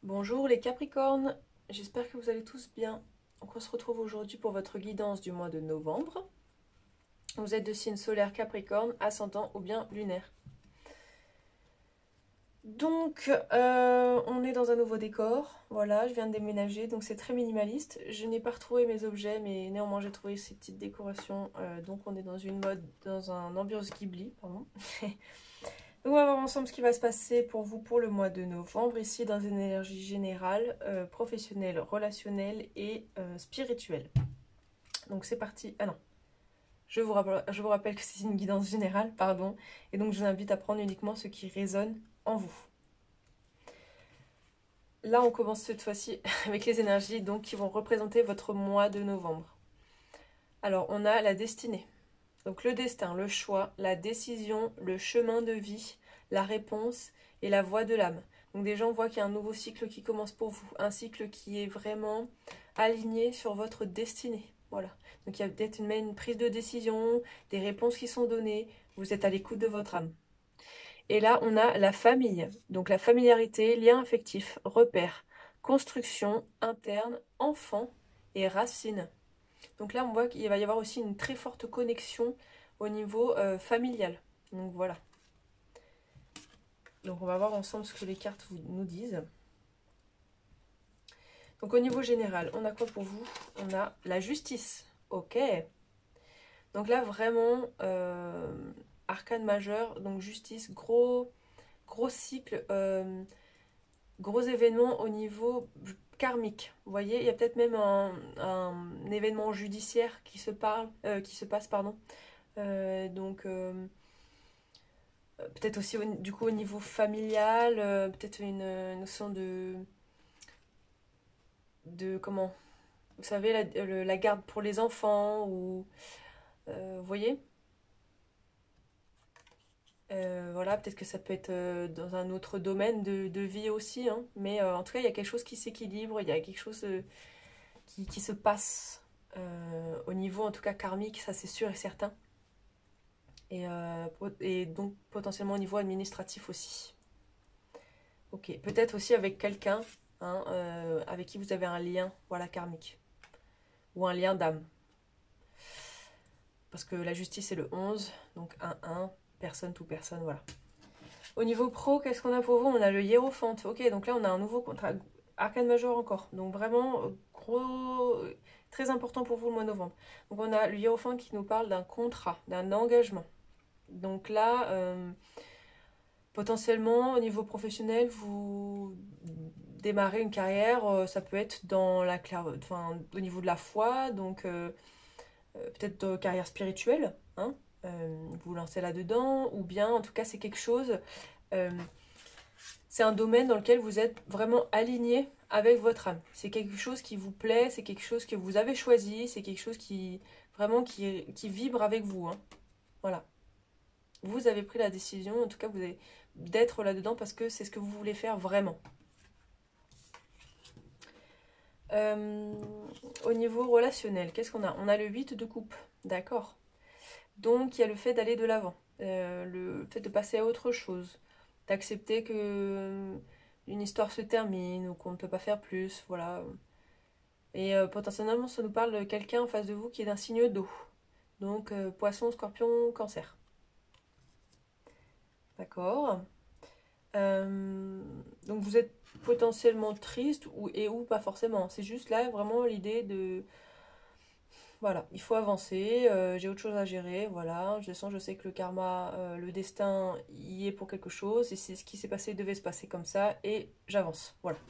Bonjour les Capricornes, j'espère que vous allez tous bien. Donc on se retrouve aujourd'hui pour votre guidance du mois de novembre. Vous êtes de signe solaire Capricorne, ascendant ou bien lunaire. Donc on est dans un nouveau décor, voilà, je viens de déménager, donc c'est très minimaliste. Je n'ai pas retrouvé mes objets, mais néanmoins j'ai trouvé ces petites décorations. Donc on est dans une mode, dans un ambiance Ghibli, pardon. Donc on va voir ensemble ce qui va se passer pour vous pour le mois de novembre, ici dans une énergie générale, professionnelle, relationnelle et spirituelle. Donc c'est parti. Ah non, je vous rappelle que c'est une guidance générale, pardon. Et donc je vous invite à prendre uniquement ce qui résonne en vous. Là on commence cette fois-ci avec les énergies donc, qui vont représenter votre mois de novembre. Alors on a la destinée. Donc le destin, le choix, la décision, le chemin de vie, la réponse et la voie de l'âme. Donc déjà on voit qu'il y a un nouveau cycle qui commence pour vous, un cycle qui est vraiment aligné sur votre destinée. Voilà. Donc il y a peut-être une prise de décision, des réponses qui sont données, vous êtes à l'écoute de votre âme. Et là on a la famille, donc la familiarité, lien affectif, repère, construction interne, enfant et racines. Donc là, on voit qu'il va y avoir aussi une très forte connexion au niveau familial. Donc voilà. Donc on va voir ensemble ce que les cartes nous disent. Donc au niveau général, on a quoi pour vous? On a la justice. Ok. Donc là, vraiment, arcane majeur, donc justice, gros cycle, gros événement au niveau karmique. Vous voyez, il y a peut-être même un événement judiciaire qui se passe, pardon. Peut-être aussi du coup au niveau familial, peut-être une notion de comment, vous savez, la garde pour les enfants, ou vous voyez. Voilà, peut-être que ça peut être dans un autre domaine de vie aussi, hein. Mais en tout cas, il y a quelque chose qui s'équilibre, il y a quelque chose qui se passe au niveau, en tout cas, karmique, ça c'est sûr et certain. Et donc potentiellement au niveau administratif aussi. Ok, peut-être aussi avec quelqu'un, hein, avec qui vous avez un lien, voilà, karmique. Ou un lien d'âme. Parce que la justice c'est le 11, donc 1-1, personne, tout personne, voilà. Au niveau pro, qu'est-ce qu'on a pour vous? On a le hiérophante. Ok, donc là on a un nouveau contrat, arcane majeur encore. Donc vraiment gros, très important pour vous le mois de novembre. Donc on a le hiérophante qui nous parle d'un contrat, d'un engagement. Donc là, potentiellement au niveau professionnel, vous démarrer une carrière, ça peut être dans enfin, au niveau de la foi, donc peut-être de carrière spirituelle, hein, vous lancez là-dedans, ou bien en tout cas c'est quelque chose, euh, c'est un domaine dans lequel vous êtes vraiment aligné avec votre âme. C'est quelque chose qui vous plaît, c'est quelque chose que vous avez choisi, c'est quelque chose qui vraiment qui vibre avec vous, hein. Voilà. Vous avez pris la décision, en tout cas vous avez d'être là-dedans parce que c'est ce que vous voulez faire vraiment. Euh, Au niveau relationnel, qu'est-ce qu'on a? On a le 8 de coupe, d'accord. Donc il y a le fait d'aller de l'avant, le fait de passer à autre chose, d'accepter que une histoire se termine ou qu'on ne peut pas faire plus, voilà. Et potentiellement ça nous parle de quelqu'un en face de vous qui est d'un signe d'eau. Donc poisson, scorpion, cancer. D'accord. Euh, donc vous êtes potentiellement triste ou pas forcément. C'est juste là vraiment l'idée de voilà, il faut avancer, j'ai autre chose à gérer, voilà, je sais que le karma, le destin y est pour quelque chose, et c'est ce qui s'est passé, devait se passer comme ça, et j'avance, voilà.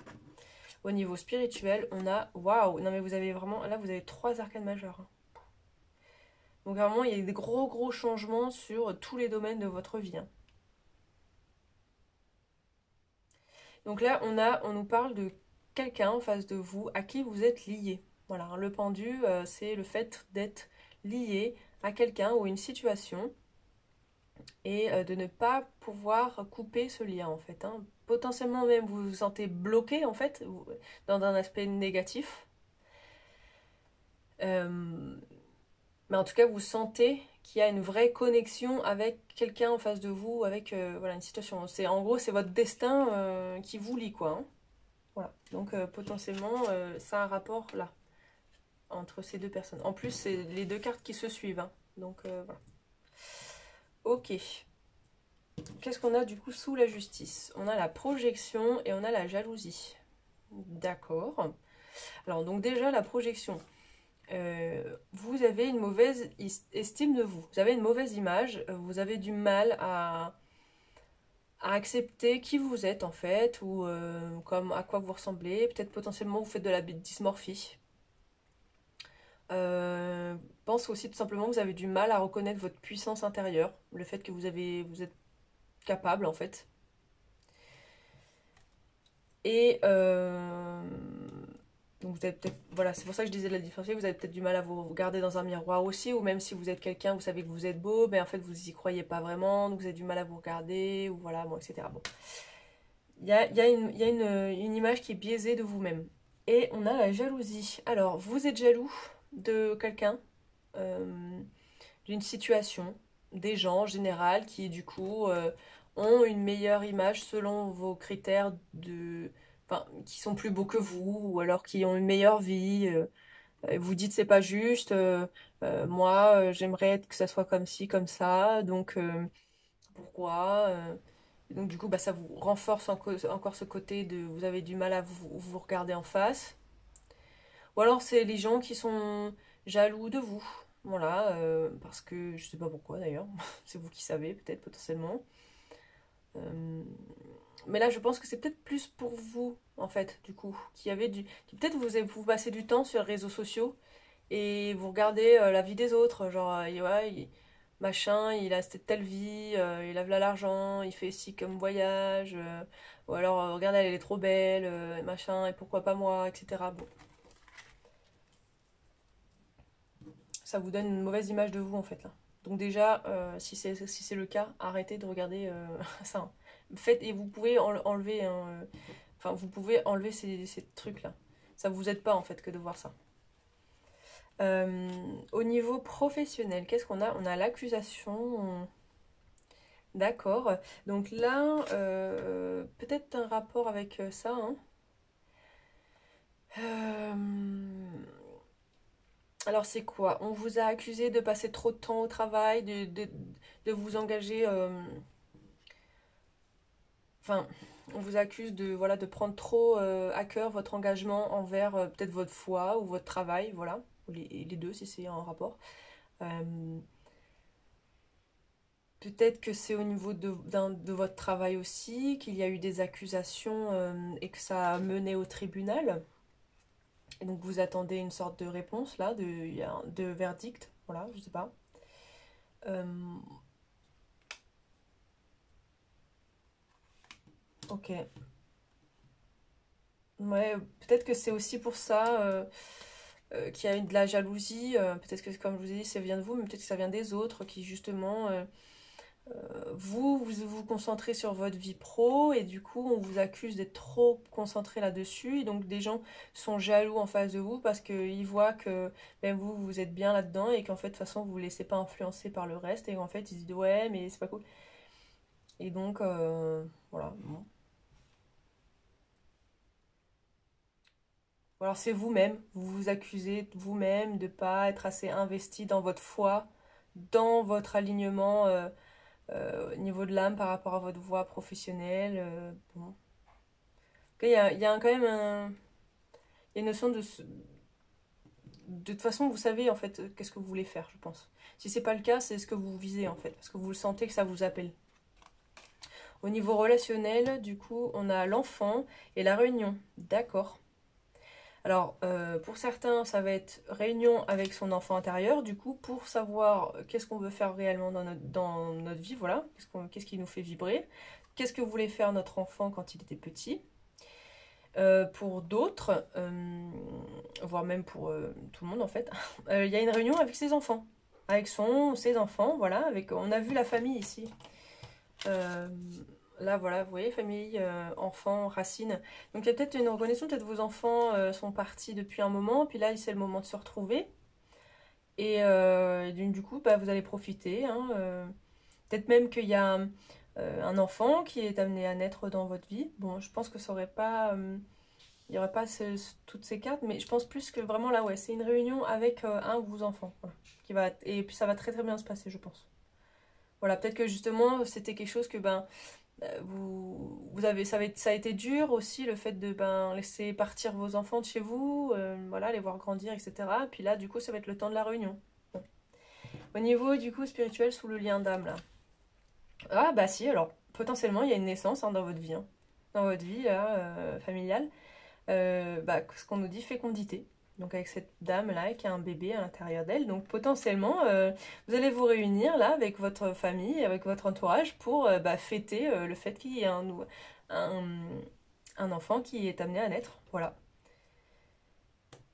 Au niveau spirituel, on a, waouh, non mais vous avez vraiment, là vous avez 3 arcanes majeures, hein. Donc vraiment, il y a des gros changements sur tous les domaines de votre vie, hein. Donc là, on nous parle de quelqu'un en face de vous à qui vous êtes lié. Voilà, hein, le pendu, c'est le fait d'être lié à quelqu'un ou une situation et de ne pas pouvoir couper ce lien en fait, hein. Potentiellement même vous vous sentez bloqué en fait, dans un aspect négatif. Euh, mais en tout cas, vous sentez qu'il y a une vraie connexion avec quelqu'un en face de vous, avec voilà, une situation. En gros, c'est votre destin qui vous lie, quoi, hein. Voilà. Donc potentiellement, ça a un rapport là, entre ces deux personnes. En plus, c'est les deux cartes qui se suivent, hein. Donc voilà. Ok. Qu'est-ce qu'on a du coup sous la justice? On a la projection et on a la jalousie. D'accord. Alors donc déjà la projection. Vous avez une mauvaise estime de vous. Vous avez une mauvaise image. Vous avez du mal à accepter qui vous êtes en fait, ou comme à quoi vous ressemblez. Peut-être potentiellement vous faites de la dysmorphie. Pense aussi tout simplement que vous avez du mal à reconnaître votre puissance intérieure, le fait que vous êtes capable en fait. Et donc vous avez peut-être, voilà, c'est pour ça que je disais de la différencier, vous avez peut-être du mal à vous regarder dans un miroir aussi, ou même si vous êtes quelqu'un, vous savez que vous êtes beau, mais en fait vous y croyez pas vraiment, donc vous avez du mal à vous regarder, ou voilà, bon, etc. Bon. Il y a une image qui est biaisée de vous-même. Et on a la jalousie. Alors, vous êtes jaloux de quelqu'un, euh, d'une situation, des gens en général qui du coup ont une meilleure image selon vos critères de, enfin, qui sont plus beaux que vous ou alors qui ont une meilleure vie. Vous dites c'est pas juste. Moi, j'aimerais que ça soit comme ci, comme ça. Donc pourquoi donc du coup, bah, ça vous renforce encore ce côté de vous avez du mal à vous regarder en face. Ou alors c'est les gens qui sont jaloux de vous. Voilà, parce que je sais pas pourquoi d'ailleurs, c'est vous qui savez peut-être potentiellement. Euh, mais là je pense que c'est peut-être plus pour vous en fait, du coup, qui avez du. Peut-être vous passez du temps sur les réseaux sociaux et vous regardez la vie des autres, genre ouais, machin, il a cette telle vie, il a là l'argent, il fait ci comme voyage, ou alors regarde elle est trop belle, machin, et pourquoi pas moi, etc. Bon, ça vous donne une mauvaise image de vous en fait là. Donc déjà, si c'est le cas, arrêtez de regarder ça, hein. Faites, et vous pouvez enlever, hein, enfin vous pouvez enlever ces trucs-là. Ça vous aide pas en fait que de voir ça. Au niveau professionnel, qu'est-ce qu'on a? On a l'accusation. D'accord. Donc là, peut-être un rapport avec ça, hein. Euh, Alors c'est quoi? On vous a accusé de passer trop de temps au travail, de vous engager. Enfin, on vous accuse de, voilà, de prendre trop à cœur votre engagement envers peut-être votre foi ou votre travail, voilà. Ou les deux si c'est en rapport. Euh, Peut-être que c'est au niveau de votre travail aussi, qu'il y a eu des accusations et que ça a mené au tribunal. Et donc vous attendez une sorte de réponse là, de verdict, voilà, je sais pas. Euh, ok. Ouais, peut-être que c'est aussi pour ça qu'il y a eu de la jalousie. Peut-être que comme je vous ai dit, ça vient de vous, mais peut-être que ça vient des autres qui justement vous concentrez sur votre vie pro et du coup on vous accuse d'être trop concentré là-dessus et donc des gens sont jaloux en face de vous parce qu'ils voient que ben, vous êtes bien là-dedans et qu'en fait de toute façon vous vous laissez pas influencer par le reste et en fait ils se disent ouais mais c'est pas cool et donc voilà bon. Ou alors c'est vous-même, vous vous accusez vous-même de pas être assez investi dans votre foi, dans votre alignement au niveau de l'âme par rapport à votre voie professionnelle. Bon. Il y a quand même il y a une notion de toute façon, vous savez en fait qu'est-ce que vous voulez faire, je pense. Si c'est pas le cas, c'est ce que vous visez en fait, parce que vous le sentez que ça vous appelle. Au niveau relationnel, du coup, on a l'enfant et la réunion. D'accord. Alors, pour certains, ça va être réunion avec son enfant intérieur, du coup, pour savoir qu'est-ce qu'on veut faire réellement dans notre vie, voilà, qu'est-ce qui nous fait vibrer, qu'est-ce que voulait faire notre enfant quand il était petit. Pour d'autres, voire même pour tout le monde en fait, il y a une réunion avec ses enfants. Avec ses enfants, voilà. On a vu la famille ici. Euh, Là, voilà, vous voyez, famille, enfants, racines. Donc il y a peut-être une reconnaissance, peut-être vos enfants sont partis depuis un moment, puis là, c'est le moment de se retrouver. Et du coup, bah, vous allez profiter, hein, peut-être même qu'il y a un enfant qui est amené à naître dans votre vie. Bon, je pense que ça aurait pas. Il n'y aurait pas toutes ces cartes, mais je pense plus que vraiment là, ouais, c'est une réunion avec un ou vos enfants. Voilà, et puis ça va très très bien se passer, je pense. Voilà, peut-être que justement, c'était quelque chose que vous avez, ça a été dur aussi, le fait de laisser partir vos enfants de chez vous, voilà, les voir grandir, etc. Et puis là, du coup, ça va être le temps de la réunion. Bon. Au niveau, du coup, spirituel, sous le lien d'âme, là. Ah, bah si, alors, potentiellement, il y a une naissance dans votre vie, hein. Dans votre vie, là, familiale. Ce qu'on nous dit fécondité. Donc avec cette dame-là qui a un bébé à l'intérieur d'elle. Donc potentiellement, vous allez vous réunir là avec votre famille, avec votre entourage pour fêter le fait qu'il y ait un, un enfant qui est amené à naître. Voilà.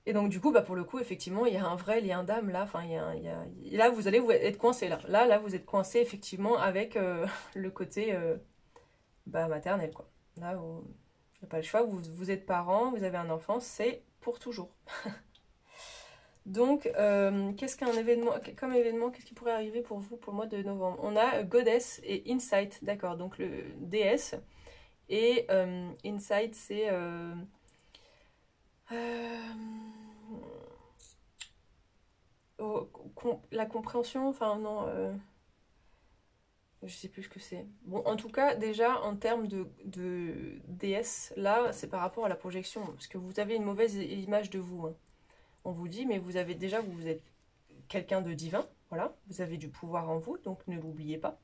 Et donc du coup, pour le coup, effectivement, il y a un vrai lien d'âme là. Enfin, là, vous allez être coincé là. Là, vous êtes coincé effectivement avec le côté maternel, quoi. Là, vous n'avez pas le choix. Vous êtes parent, vous avez un enfant, c'est pour toujours. Donc, qu'est-ce qu'un événement, comme événement, qu'est-ce qui pourrait arriver pour vous pour le mois de novembre? On a Goddess et Insight, d'accord, donc le déesse. Et Insight, c'est la compréhension, enfin non, je sais plus ce que c'est. Bon, en tout cas, déjà, en termes de déesse, là, c'est par rapport à la projection, parce que vous avez une mauvaise image de vous, hein. On vous dit, mais vous avez déjà, vous êtes quelqu'un de divin, voilà, vous avez du pouvoir en vous, donc ne l'oubliez pas.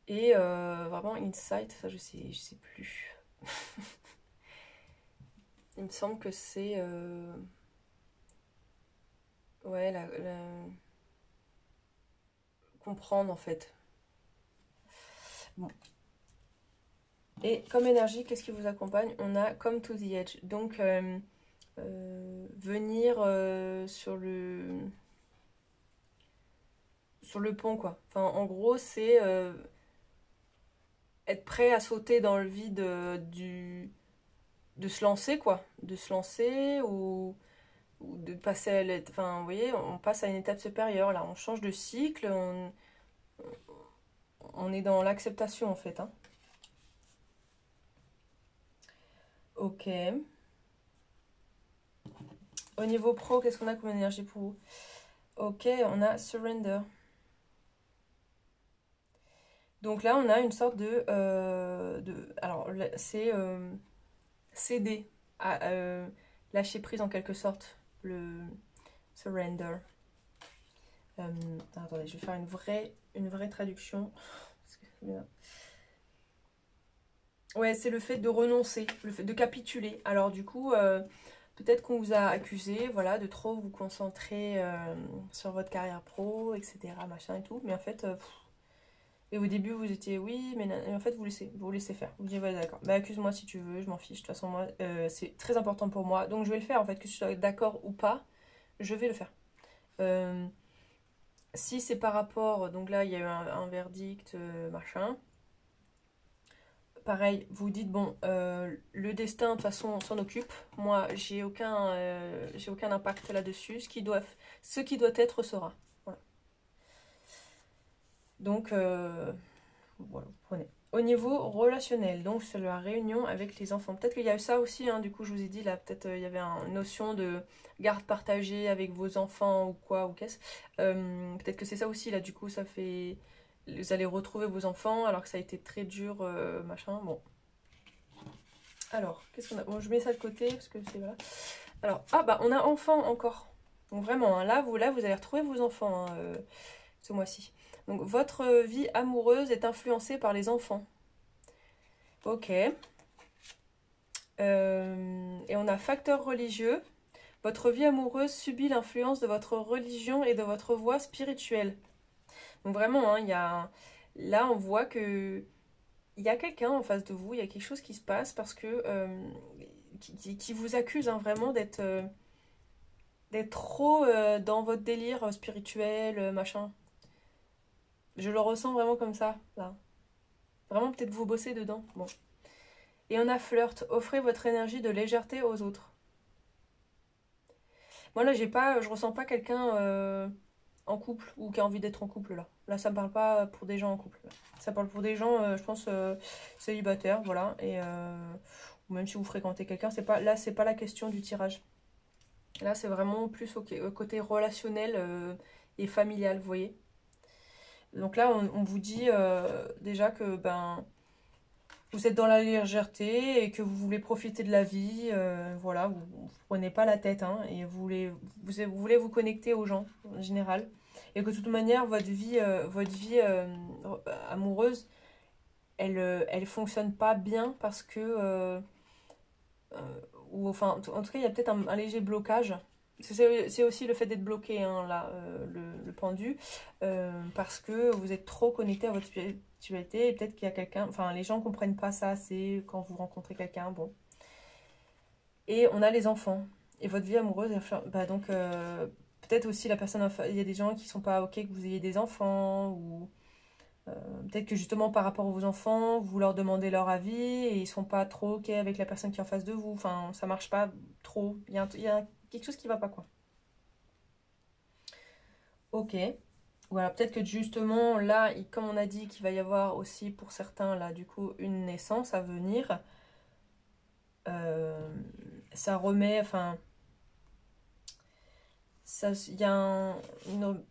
Et vraiment, Insight, ça je sais plus. Il me semble que c'est... ouais, comprendre en fait. Bon. Et comme énergie, qu'est-ce qui vous accompagne? On a Come to the Edge. Donc, venir sur le pont, quoi. Enfin, en gros, c'est être prêt à sauter dans le vide de se lancer, quoi. De se lancer ou de passer à l'aide. Enfin, vous voyez, on passe à une étape supérieure, là. On change de cycle, on est dans l'acceptation, en fait, hein. Ok. Au niveau pro, qu'est-ce qu'on a comme énergie pour vous? Ok, on a Surrender. Donc là, on a une sorte alors, c'est céder, lâcher prise en quelque sorte, le surrender. Attendez, je vais faire une vraie traduction. Ouais, c'est le fait de renoncer, le fait de capituler. Alors du coup, peut-être qu'on vous a accusé, voilà, de trop vous concentrer sur votre carrière pro, etc., machin et tout. Mais en fait, et au début, vous étiez oui, mais en fait, vous laissez faire. Vous dites, ouais, d'accord. Bah, accuse-moi si tu veux, je m'en fiche. De toute façon, moi, c'est très important pour moi. Donc, je vais le faire, en fait, que tu sois d'accord ou pas, je vais le faire. Si c'est par rapport, donc là, il y a eu un verdict, machin. Pareil, vous dites, bon, le destin, de toute façon, on s'en occupe. Moi, j'ai aucun impact là-dessus. Ce qui doit être sera. Voilà. Donc, voilà, vous prenez. Au niveau relationnel, donc c'est la réunion avec les enfants. Peut-être qu'il y a eu ça aussi, hein, du coup je vous ai dit là, peut-être il y avait une notion de garde partagée avec vos enfants ou quoi, ou qu'est-ce. Peut-être que c'est ça aussi, là, du coup ça fait... Vous allez retrouver vos enfants alors que ça a été très dur, machin, bon. Alors, qu'est-ce qu'on a? Bon, je mets ça de côté parce que c'est... Voilà. Alors, on a enfants encore. Donc vraiment, hein, là, vous allez retrouver vos enfants, hein, ce mois-ci. Donc, votre vie amoureuse est influencée par les enfants. Ok. Et on a facteur religieux. Votre vie amoureuse subit l'influence de votre religion et de votre voie spirituelle. Donc vraiment, hein, là, on voit que il y a quelqu'un en face de vous, il y a quelque chose qui se passe parce que qui vous accuse, hein, vraiment d'être trop dans votre délire spirituel, machin. Je le ressens vraiment comme ça, là. Vraiment, peut-être vous bossez dedans. Bon. Et on a flirt. Offrez votre énergie de légèreté aux autres. Moi, là, je ressens pas quelqu'un en couple ou qui a envie d'être en couple, là. Là, ça me parle pas pour des gens en couple. Là. Ça parle pour des gens, je pense, célibataires, voilà. Et ou même si vous fréquentez quelqu'un, là, c'est pas la question du tirage. Là, c'est vraiment plus au côté relationnel et familial, vous voyez. Donc là, on vous dit déjà que ben, vous êtes dans la légèreté et que vous voulez profiter de la vie. Voilà, vous ne prenez pas la tête hein, et vous voulez vous connecter aux gens en général. Et que de toute manière, votre vie amoureuse, elle fonctionne pas bien parce que... ou enfin, en tout cas, il y a peut-être un léger blocage. C'est aussi le fait d'être bloqué, hein, là, le pendu, parce que vous êtes trop connecté à votre spiritualité et peut-être qu'il y a quelqu'un, enfin, les gens ne comprennent pas ça, c'est quand vous rencontrez quelqu'un, bon. Et on a les enfants. Et votre vie amoureuse, bah donc, peut-être aussi la personne, il y a des gens qui sont pas OK que vous ayez des enfants, ou peut-être que justement par rapport à vos enfants, vous leur demandez leur avis et ils sont pas trop OK avec la personne qui est en face de vous. Enfin, ça marche pas trop. Il y a quelque chose qui va pas, quoi. OK. Voilà, peut-être que justement, là, comme on a dit qu'il va y avoir aussi pour certains, là, du coup, une naissance à venir, euh, ça remet, enfin, il y a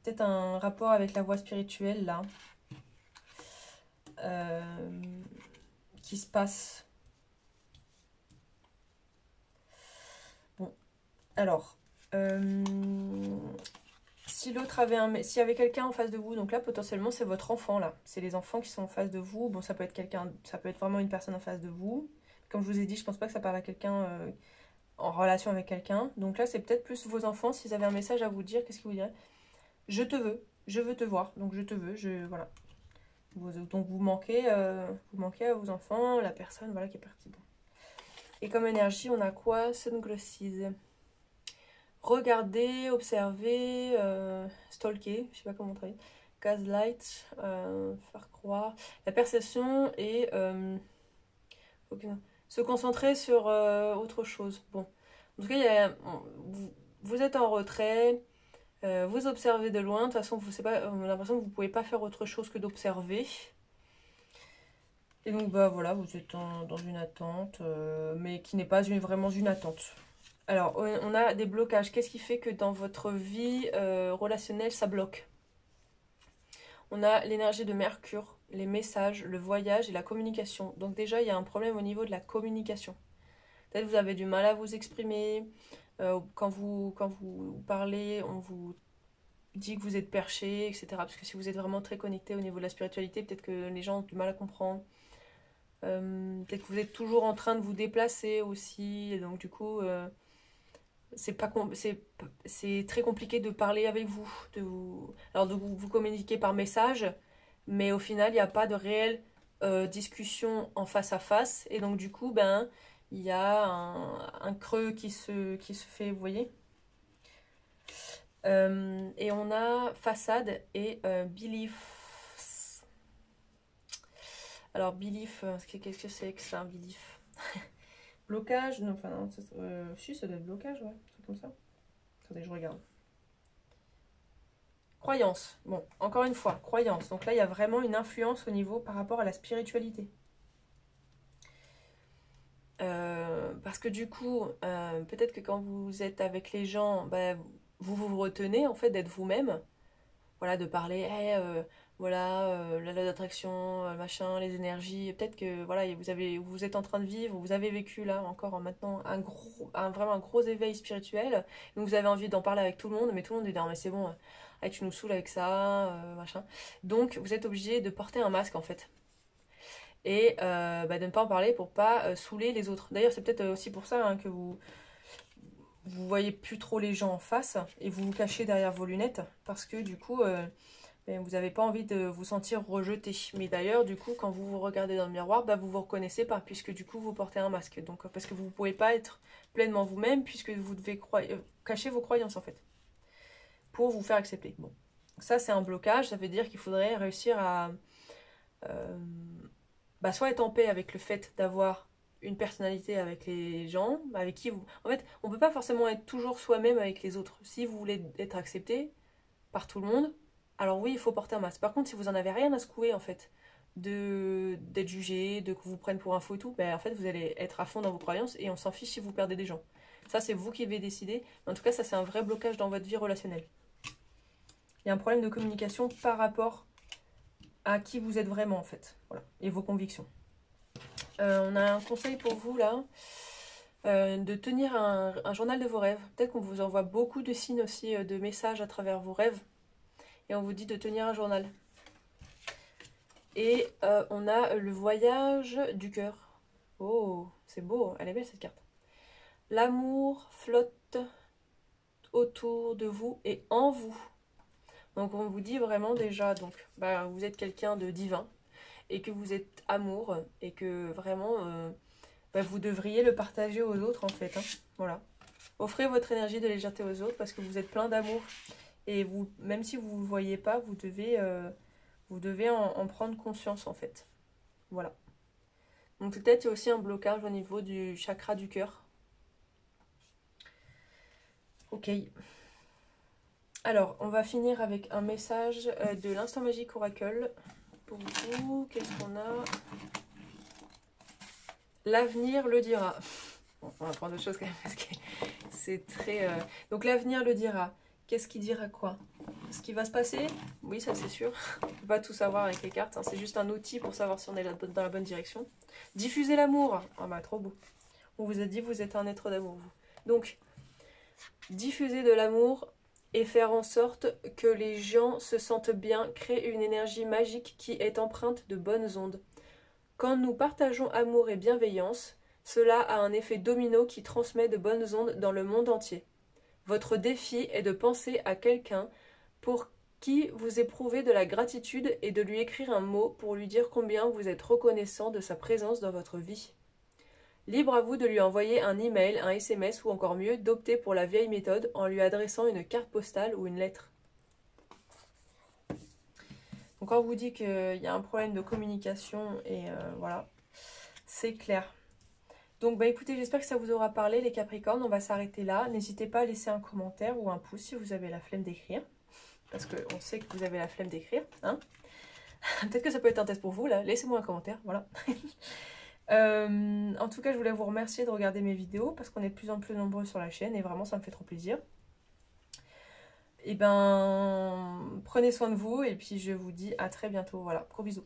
peut-être un rapport avec la voie spirituelle, là, qui se passe. Bon, alors, si l'autre avait s'il y avait quelqu'un en face de vous, donc là potentiellement c'est votre enfant là, c'est les enfants qui sont en face de vous. Bon, ça peut être quelqu'un, ça peut être vraiment une personne en face de vous. Comme je vous ai dit, je pense pas que ça parle à quelqu'un en relation avec quelqu'un. Donc là c'est peut-être plus vos enfants. S'ils avaient un message à vous dire, qu'est-ce qu'ils vous diraient? Je te veux, je veux te voir, donc je te veux, voilà. Donc vous manquez à vos enfants, la personne voilà qui est partie. Bon. Et comme énergie, on a quoi? Sunglasses. Regarder, observer, stalker, je sais pas comment traduire, gaslight, faire croire, la perception et se concentrer sur autre chose. Bon, en tout cas, vous êtes en retrait, vous observez de loin, de toute façon, on a l'impression que vous pouvez pas faire autre chose que d'observer. Et donc, bah voilà, vous êtes dans une attente, mais qui n'est pas vraiment une attente. Alors, on a des blocages. Qu'est-ce qui fait que dans votre vie relationnelle, ça bloque? On a l'énergie de Mercure, les messages, le voyage et la communication. Donc déjà, il y a un problème au niveau de la communication. Peut-être que vous avez du mal à vous exprimer. Quand vous parlez, on vous dit que vous êtes perché, etc. Parce que si vous êtes vraiment très connecté au niveau de la spiritualité, peut-être que les gens ont du mal à comprendre. Peut-être que vous êtes toujours en train de vous déplacer aussi. Et donc du coup... c'est très compliqué de parler avec vous. Alors, de vous communiquer par message, mais au final, il n'y a pas de réelle discussion en face à face. Et donc, du coup, ben, il y a un creux qui se fait, vous voyez. Et on a façade et belief. Alors, belief, qu'est-ce que c'est que ça, belief? Blocage? Non, enfin, non, si, ça doit être blocage, ouais, un truc comme ça. Attendez, je regarde. Croyance. Bon, encore une fois, croyance. Donc là, il y a vraiment une influence au niveau par rapport à la spiritualité. Parce que du coup, peut-être que quand vous êtes avec les gens, bah, vous retenez en fait d'être vous-même. Voilà, de parler, hey, voilà, la loi d'attraction, machin, les énergies. Peut-être que voilà, vous êtes en train de vivre, vous avez vécu là encore maintenant vraiment un gros éveil spirituel. Donc vous avez envie d'en parler avec tout le monde, mais tout le monde dit non mais c'est bon, hey, tu nous saoules avec ça, machin. Donc vous êtes obligé de porter un masque en fait. Et bah, de ne pas en parler pour pas saouler les autres. D'ailleurs c'est peut-être aussi pour ça hein, que vous voyez plus trop les gens en face et vous vous cachez derrière vos lunettes parce que du coup vous n'avez pas envie de vous sentir rejeté. Mais d'ailleurs du coup quand vous vous regardez dans le miroir bah, vous vous reconnaissez pas puisque du coup vous portez un masque. Donc parce que vous ne pouvez pas être pleinement vous-même puisque vous devez cacher vos croyances en fait pour vous faire accepter. Bon, ça c'est un blocage, ça veut dire qu'il faudrait réussir à soit être en paix avec le fait d'avoir une personnalité avec les gens, avec qui vous... En fait, on peut pas forcément être toujours soi-même avec les autres. Si vous voulez être accepté par tout le monde, alors oui, il faut porter un masque. Par contre, si vous en avez rien à secouer, en fait, d'être jugé, de que vous prennent pour un faux et tout, ben, en fait vous allez être à fond dans vos croyances et on s'en fiche si vous perdez des gens. Ça c'est vous qui devez décider. En tout cas ça c'est un vrai blocage dans votre vie relationnelle. Il y a un problème de communication par rapport à qui vous êtes vraiment en fait. Voilà. Et vos convictions. On a un conseil pour vous là. De tenir un journal de vos rêves. Peut-être qu'on vous envoie beaucoup de signes aussi, de messages à travers vos rêves. Et on vous dit de tenir un journal. Et on a le voyage du cœur. Oh, c'est beau, elle est belle cette carte. L'amour flotte autour de vous et en vous. Donc on vous dit vraiment déjà, donc vous êtes quelqu'un de divin et que vous êtes amour et que vraiment vous devriez le partager aux autres en fait. Hein. Voilà. Offrez votre énergie de légèreté aux autres parce que vous êtes plein d'amour et vous, même si vous ne le voyez pas, vous devez en prendre conscience en fait. Voilà. Donc peut-être il y a aussi un blocage au niveau du chakra du cœur. Ok. Alors, on va finir avec un message de l'instant magique oracle. Pour vous, qu'est-ce qu'on a? L'avenir le dira. Bon, on va prendre autre chose quand même parce que c'est très... Donc l'avenir le dira. Qu'est-ce qui dira quoi? Ce qui va se passer? Oui, ça c'est sûr. On ne peut pas tout savoir avec les cartes. Hein. C'est juste un outil pour savoir si on est dans la bonne direction. Diffuser l'amour. Ah bah trop beau. On vous a dit vous êtes un être d'amour. Donc, diffuser de l'amour et faire en sorte que les gens se sentent bien, créer une énergie magique qui est empreinte de bonnes ondes. Quand nous partageons amour et bienveillance, cela a un effet domino qui transmet de bonnes ondes dans le monde entier. Votre défi est de penser à quelqu'un pour qui vous éprouvez de la gratitude et de lui écrire un mot pour lui dire combien vous êtes reconnaissant de sa présence dans votre vie. Libre à vous de lui envoyer un email, un SMS ou encore mieux, d'opter pour la vieille méthode en lui adressant une carte postale ou une lettre. Donc quand on vous dit qu'il y a un problème de communication et voilà, c'est clair. Donc écoutez, j'espère que ça vous aura parlé les Capricornes, on va s'arrêter là. N'hésitez pas à laisser un commentaire ou un pouce si vous avez la flemme d'écrire. Parce qu'on sait que vous avez la flemme d'écrire. Hein. Peut-être que ça peut être un test pour vous là, laissez-moi un commentaire, voilà. En tout cas, je voulais vous remercier de regarder mes vidéos parce qu'on est de plus en plus nombreux sur la chaîne et vraiment ça me fait trop plaisir. Et prenez soin de vous et puis je vous dis à très bientôt. Voilà, gros bisous.